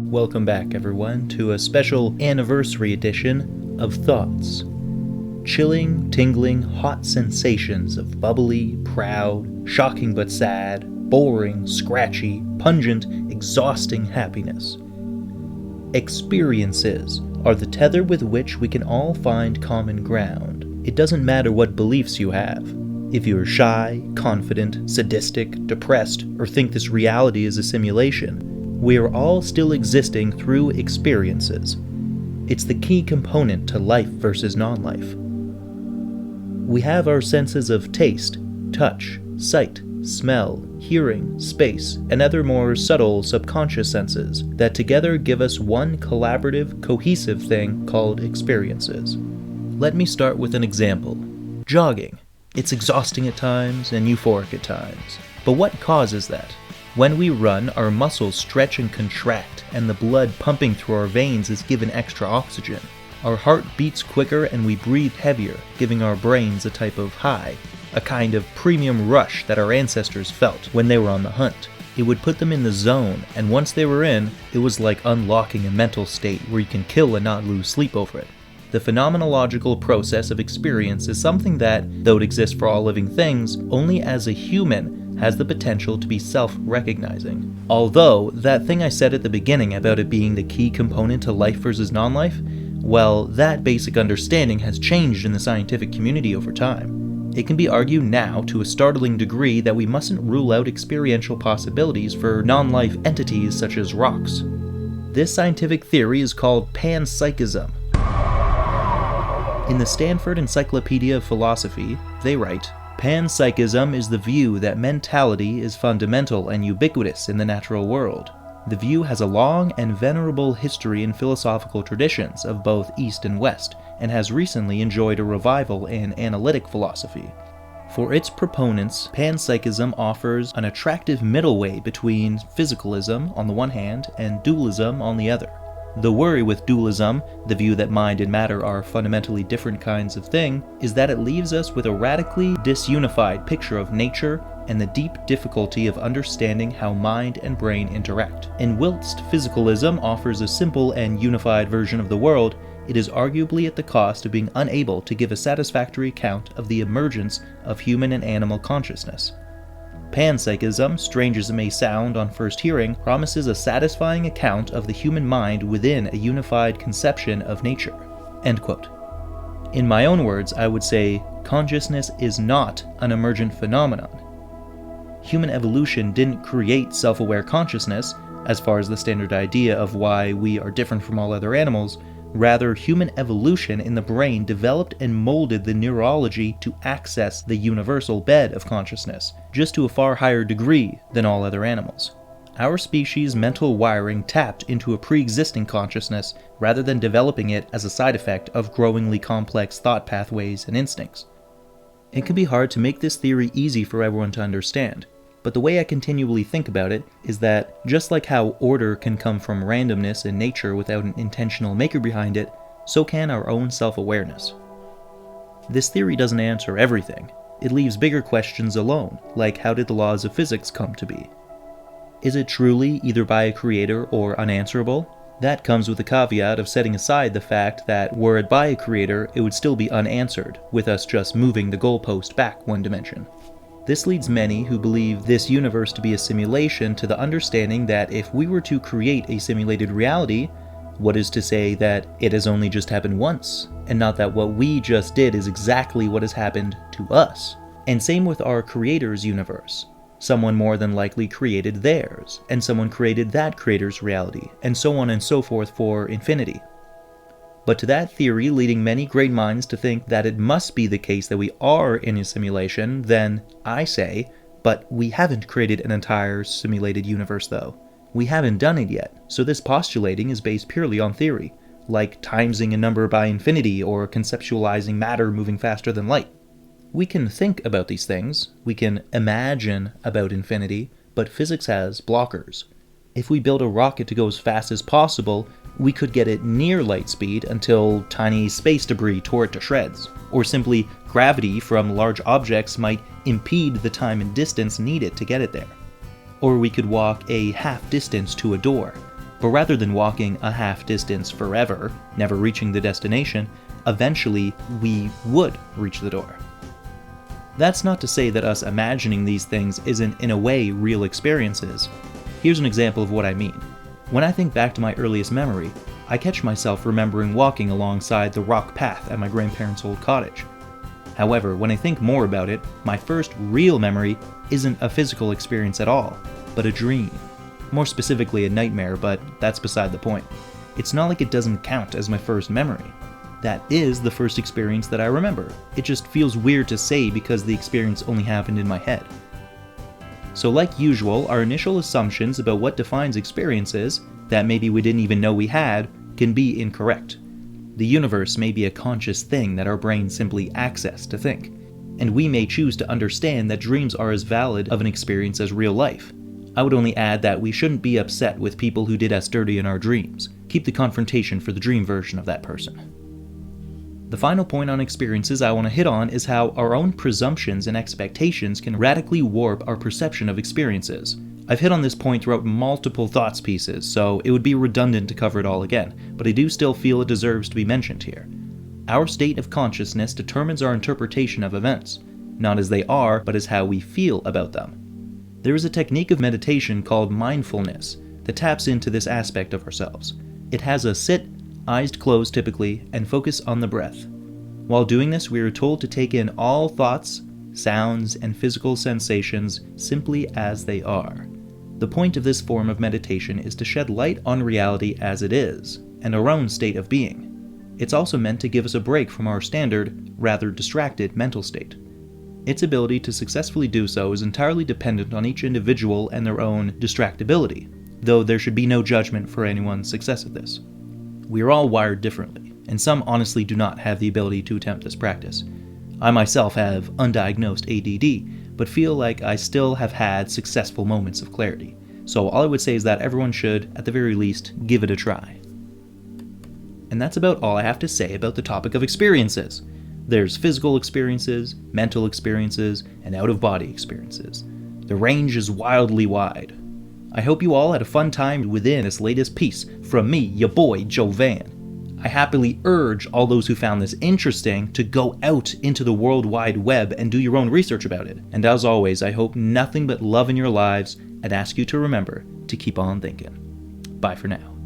Welcome back, everyone, to a special anniversary edition of Thoughts. Chilling, tingling, hot sensations of bubbly, proud, shocking but sad, boring, scratchy, pungent, exhausting happiness. Experiences are the tether with which we can all find common ground. It doesn't matter what beliefs you have. If you're shy, confident, sadistic, depressed, or think this reality is a simulation, we are all still existing through experiences. It's the key component to life versus non-life. We have our senses of taste, touch, sight, smell, hearing, space, and other more subtle subconscious senses that together give us one collaborative, cohesive thing called experiences. Let me start with an example. Jogging. It's exhausting at times and euphoric at times. But what causes that? When we run, our muscles stretch and contract, and the blood pumping through our veins is given extra oxygen. Our heart beats quicker and we breathe heavier, giving our brains a type of high, a kind of premium rush that our ancestors felt when they were on the hunt. It would put them in the zone, and once they were in, it was like unlocking a mental state where you can kill and not lose sleep over it. The phenomenological process of experience is something that, though it exists for all living things, only as a human has the potential to be self-recognizing. Although, that thing I said at the beginning about it being the key component to life versus non-life, well, that basic understanding has changed in the scientific community over time. It can be argued now to a startling degree that we mustn't rule out experiential possibilities for non-life entities such as rocks. This scientific theory is called Panpychism. In the Stanford Encyclopedia of Philosophy, they write, Panpsychism is the view that mentality is fundamental and ubiquitous in the natural world. The view has a long and venerable history in philosophical traditions of both East and West, and has recently enjoyed a revival in analytic philosophy. For its proponents, Panpsychism offers an attractive middle way between physicalism on the one hand and dualism on the other. The worry with dualism, the view that mind and matter are fundamentally different kinds of thing, is that it leaves us with a radically disunified picture of nature and the deep difficulty of understanding how mind and brain interact. And whilst physicalism offers a simple and unified version of the world, it is arguably at the cost of being unable to give a satisfactory account of the emergence of human and animal consciousness. Panpsychism, strange as it may sound on first hearing, promises a satisfying account of the human mind within a unified conception of nature. End quote. In my own words, I would say, consciousness is not an emergent phenomenon. Human evolution didn't create self-aware consciousness, as far as the standard idea of why we are different from all other animals. Rather, human evolution in the brain developed and molded the neurology to access the universal bed of consciousness, just to a far higher degree than all other animals. Our species' mental wiring tapped into a pre-existing consciousness rather than developing it as a side effect of growingly complex thought pathways and instincts. It can be hard to make this theory easy for everyone to understand. But the way I continually think about it is that, just like how order can come from randomness in nature without an intentional maker behind it, so can our own self-awareness. This theory doesn't answer everything. It leaves bigger questions alone, like how did the laws of physics come to be? Is it truly either by a creator or unanswerable? That comes with the caveat of setting aside the fact that were it by a creator, it would still be unanswered, with us just moving the goalpost back one dimension. This leads many who believe this universe to be a simulation to the understanding that if we were to create a simulated reality, what is to say that it has only just happened once, and not that what we just did is exactly what has happened to us? And same with our creator's universe. Someone more than likely created theirs, and someone created that creator's reality, and so on and so forth for infinity. But to that theory leading many great minds to think that it must be the case that we are in a simulation, then I say, but we haven't created an entire simulated universe though. We haven't done it yet, so this postulating is based purely on theory, like timesing a number by infinity or conceptualizing matter moving faster than light. We can think about these things, we can imagine about infinity, but physics has blockers. If we build a rocket to go as fast as possible, we could get it near light speed until tiny space debris tore it to shreds, or simply gravity from large objects might impede the time and distance needed to get it there. Or we could walk a half distance to a door. But rather than walking a half distance forever, never reaching the destination, eventually we would reach the door. That's not to say that us imagining these things isn't in a way real experiences. Here's an example of what I mean. When I think back to my earliest memory, I catch myself remembering walking alongside the rock path at my grandparents' old cottage. However, when I think more about it, my first real memory isn't a physical experience at all, but a dream. More specifically a nightmare, but that's beside the point. It's not like it doesn't count as my first memory. That is the first experience that I remember. It just feels weird to say because the experience only happened in my head. So like usual, our initial assumptions about what defines experiences, that maybe we didn't even know we had, can be incorrect. The universe may be a conscious thing that our brain simply access to think, and we may choose to understand that dreams are as valid of an experience as real life. I would only add that we shouldn't be upset with people who did us dirty in our dreams. Keep the confrontation for the dream version of that person. The final point on experiences I want to hit on is how our own presumptions and expectations can radically warp our perception of experiences. I've hit on this point throughout multiple thoughts pieces, so it would be redundant to cover it all again, but I do still feel it deserves to be mentioned here. Our state of consciousness determines our interpretation of events, not as they are, but as how we feel about them. There is a technique of meditation called mindfulness that taps into this aspect of ourselves. It has us sit, eyes closed typically, and focus on the breath. While doing this, we are told to take in all thoughts, sounds, and physical sensations simply as they are. The point of this form of meditation is to shed light on reality as it is, and our own state of being. It's also meant to give us a break from our standard, rather distracted mental state. Its ability to successfully do so is entirely dependent on each individual and their own distractibility, though there should be no judgment for anyone's success at this. We are all wired differently, and some honestly do not have the ability to attempt this practice. I myself have undiagnosed ADD, but feel like I still have had successful moments of clarity. So all I would say is that everyone should, at the very least, give it a try. And that's about all I have to say about the topic of experiences. There's physical experiences, mental experiences, and out-of-body experiences. The range is wildly wide. I hope you all had a fun time within this latest piece from me, your boy, Jovan. I happily urge all those who found this interesting to go out into the World Wide Web and do your own research about it. And as always, I hope nothing but love in your lives and ask you to remember to keep on thinking. Bye for now.